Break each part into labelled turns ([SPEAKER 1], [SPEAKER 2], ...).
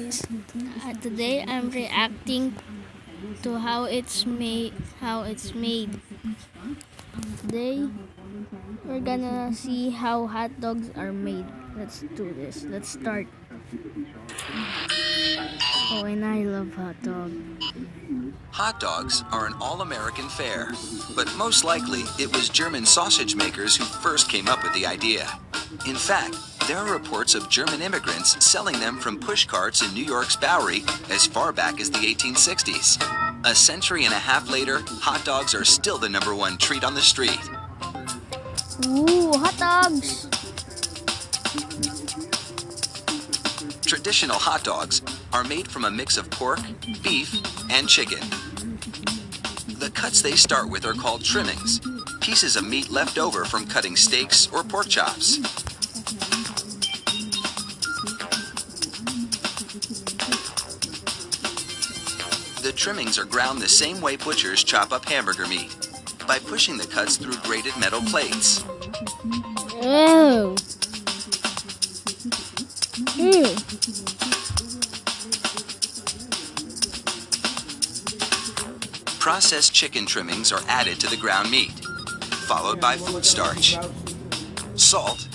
[SPEAKER 1] guys. Today I'm reacting to how it's made. Today we're gonna see how hot dogs are made. Let's do this. Let's start. Oh, and I love hot dog.
[SPEAKER 2] Hot dogs are an all-American fare, but most likely it was German sausage makers who first came up with the idea. In fact, there are reports of German immigrants selling them from push carts in New York's Bowery as far back as the 1860s. A century and a half later, hot dogs are still the #1 treat on the street.
[SPEAKER 1] Ooh, hot dogs!
[SPEAKER 2] Traditional hot dogs are made from a mix of pork, beef, and chicken. The cuts they start with are called trimmings, pieces of meat left over from cutting steaks or pork chops. The trimmings are ground the same way butchers chop up hamburger meat, by pushing the cuts through grated metal plates.
[SPEAKER 1] Oh! Ew.
[SPEAKER 2] Processed chicken trimmings are added to the ground meat, followed by food starch, salt,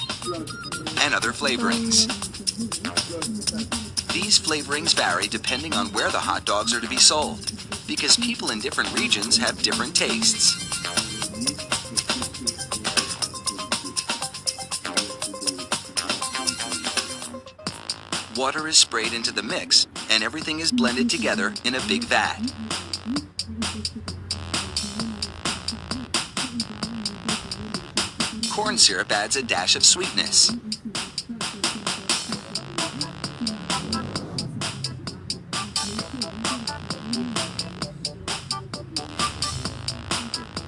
[SPEAKER 2] and other flavorings. These flavorings vary depending on where the hot dogs are to be sold, because people in different regions have different tastes. Water is sprayed into the mix, and everything is blended together in a big vat. Corn syrup adds a dash of sweetness.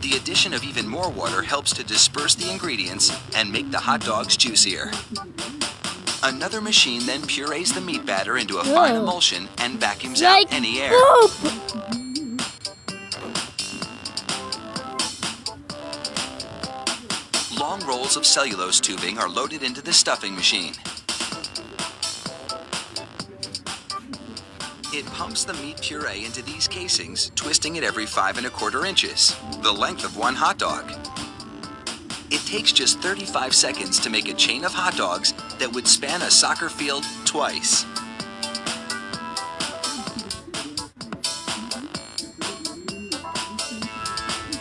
[SPEAKER 2] The addition of even more water helps to disperse the ingredients and make the hot dogs juicier. Another machine then purees the meat batter into a fine emulsion and vacuums out any air. Long rolls of cellulose tubing are loaded into the stuffing machine. It pumps the meat puree into these casings, twisting it every 5 1/4 inches, the length of one hot dog. It takes just 35 seconds to make a chain of hot dogs that would span a soccer field twice.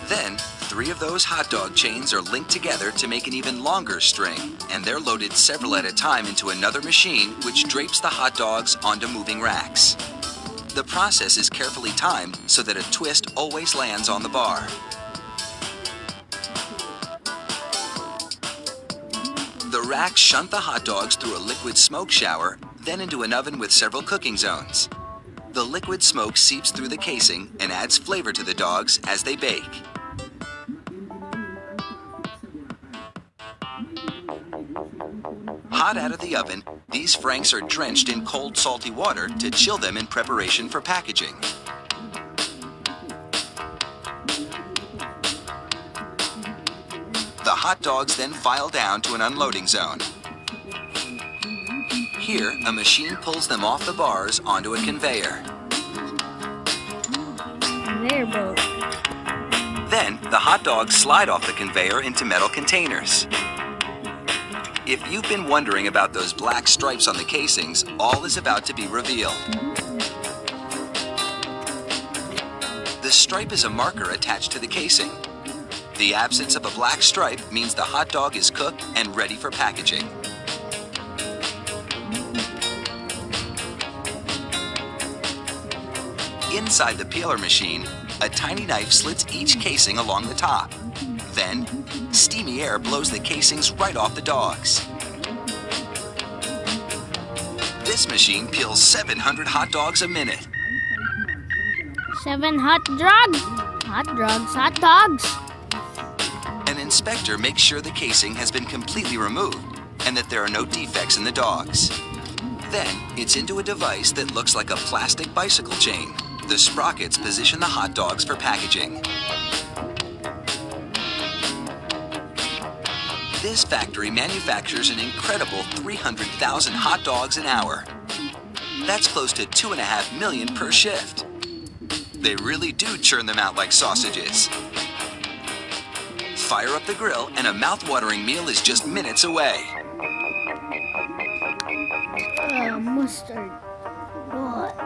[SPEAKER 2] Then, 3 of those hot dog chains are linked together to make an even longer string, and they're loaded several at a time into another machine which drapes the hot dogs onto moving racks. The process is carefully timed so that a twist always lands on the bar. The racks shunt the hot dogs through a liquid smoke shower, then into an oven with several cooking zones. The liquid smoke seeps through the casing and adds flavor to the dogs as they bake. Hot out of the oven, these franks are drenched in cold, salty water to chill them in preparation for packaging. The hot dogs then file down to an unloading zone. Here, a machine pulls them off the bars onto a conveyor.
[SPEAKER 1] Conveyor belt.
[SPEAKER 2] Then, the hot dogs slide off the conveyor into metal containers. If you've been wondering about those black stripes on the casings, all is about to be revealed. The stripe is a marker attached to the casing. The absence of a black stripe means the hot dog is cooked and ready for packaging. Inside the peeler machine, a tiny knife slits each casing along the top. Then, steamy air blows the casings right off the dogs. This machine peels 700 hot dogs a minute.
[SPEAKER 1] 7 hot dogs! Hot dogs, hot dogs!
[SPEAKER 2] An inspector makes sure the casing has been completely removed and that there are no defects in the dogs. Then, it's into a device that looks like a plastic bicycle chain. The sprockets position the hot dogs for packaging. This factory manufactures an incredible 300,000 hot dogs an hour. That's close to 2.5 million per shift. They really do churn them out like sausages. Fire up the grill and a mouth-watering meal is just minutes away.
[SPEAKER 1] Mustard. Mustard.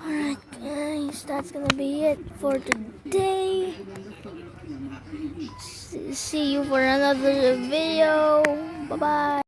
[SPEAKER 1] Alright guys, that's gonna be it for today. See you for another video. Bye bye.